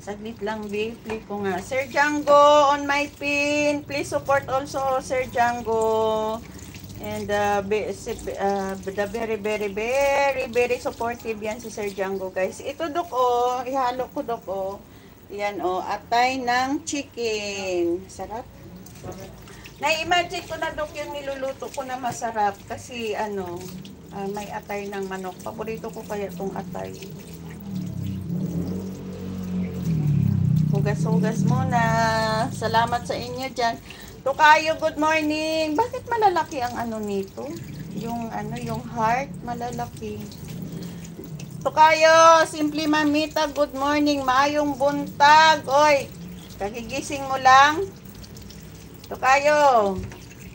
Saglit lang, babe. Play ko nga. Sir Django, on my pin. Please support also, Sir Django. And the very supportive yan si Sir Django, guys. Ito, Dok, oh. Ihalo ko, Dok, oh. Yan, oh. Atay ng chicken. Sarap. Na-imagine ko na, Dok, yung niluluto ko na masarap. Kasi, ano, may atay ng manok. Paborito ko kaya itong atay. Hugas-hugas muna. Salamat sa inyo dyan. Tukayo, good morning. Bakit malalaki ang ano nito? Yung ano, yung heart, malalaki. Tukayo, Simply Mamita, good morning. Maayong buntag. Oy, kagigising mo lang. Tukayo,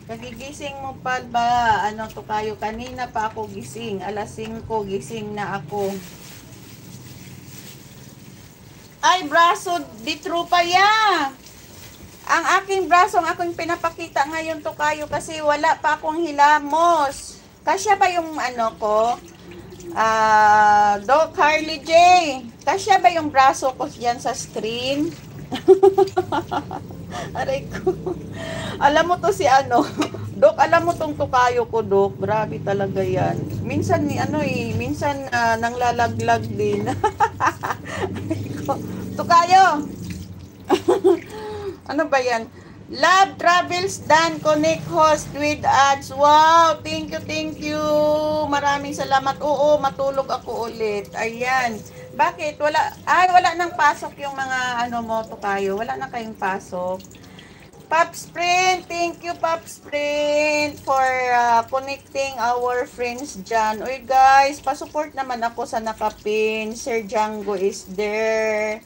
kagigising mo pa ba? Ano, Tukayo, kanina pa ako gising. Alas 5, gising na ako. Ay, braso, di true pa ya. Ang aking braso, ang aking pinapakita ngayon, Tukayo, kasi wala pa akong hilamos. Kasya ba yung ano ko? Doc Harley J. Kasya ba yung braso ko dyan sa screen? Aray ko. Alam mo to si ano, Doc, alam mo tong Tukayo ko, Doc. Grabe talaga yan. Minsan ni ano minsan nanglalaglag din. Aray ko. Tukayo. Ano ba yan? Love Travels Dan Connect Host with ads. Wow, thank you. Maraming salamat. Oo, matulog ako ulit. Ayan. Bakit? Wala nang pasok yung mga ano mo, Tukayo. Wala na kayong pasok. Pops Print, thank you Pops Print for connecting our friends dyan. Uy guys, pasupport naman ako sa nakapin. Sir Django is there.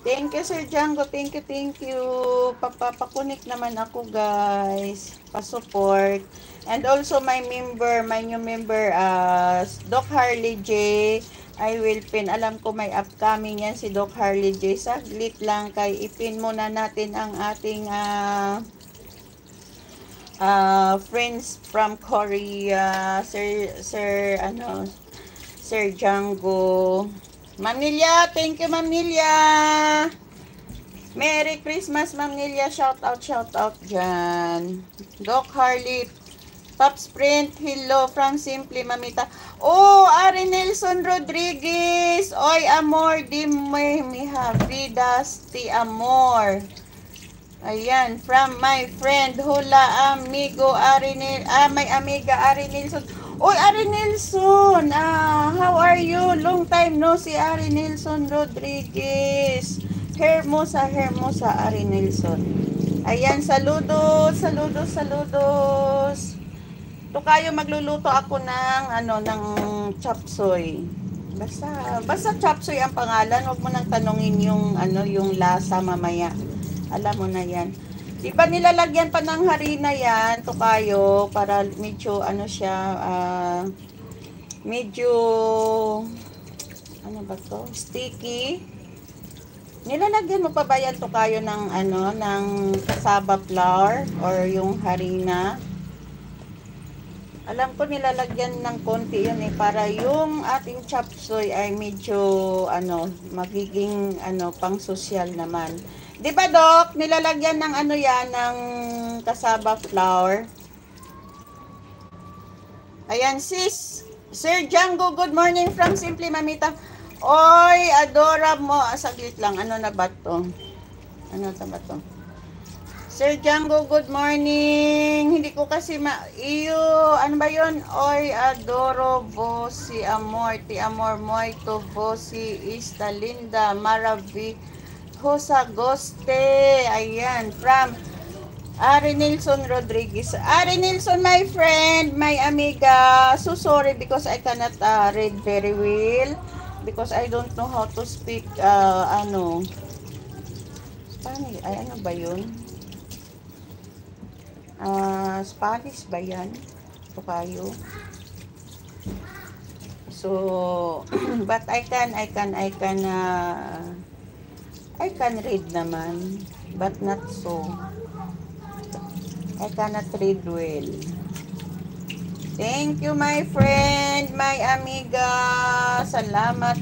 Thank you, Sir Django. Thank you. Papakunik naman ako, guys. Pasupport. And also, my new member, Doc Harley J. I will pin. Alam ko may upcoming yan si Doc Harley J. Saglit lang kay ipin muna natin ang ating friends from Korea. Sir Django. Ma'am Nilia, thank you Ma'am Nilia. Merry Christmas Ma'am Nilia, shout out dyan. Doc Harley, Pops Print, hello from Simply Mamita. Oh, Ari Nelson Rodriguez. Oy, amor, di mi vidas ti amor. Ayan, from my friend, hula amigo Ari may amiga Ari Nelson. Oy, Ari Nelson, how are you? Long time no si Ari Nelson Rodriguez. Hermosa, Ari Nelson. Ayan, saludos. Tukayo, magluluto ako ng chopsoy. Basta chopsoy ang pangalan, wag mo nang tanungin yung yung lasa mamaya. Alam mo na 'yan. Di ba nilalagyan pa ng harina yan, Tukayo, para medyo siya, medyo, ano ba to? Sticky. Nilalagyan mo pa ba yan, Tukayo, ng ng cassava flour or yung harina? Alam ko nilalagyan ng konti yun para yung ating chopsoy ay medyo, magiging, pang sosyal naman. Di ba, Doc? Nilalagyan ng yan, ng cassava flour. Ayan, sis. Sir Django, good morning from Simply Mamita. Oy, adora mo. Saglit lang. Ano na ba to? Sir Django, good morning. Hindi ko kasi ano ba yun? Oy, adoro vosi amor. Ti amor moito vosi ista linda maravi. Hosa Goste. Ayan, from Ari Nelson Rodriguez. Ari Nelson, my friend, my amiga. So sorry because I cannot read very well. Because I don't know how to speak, Paano, ano ba yun? Spanish ba yan? Tukayo. So, but I can read naman, but not so. I cannot read well. Thank you, my friend, my amiga. Salamat.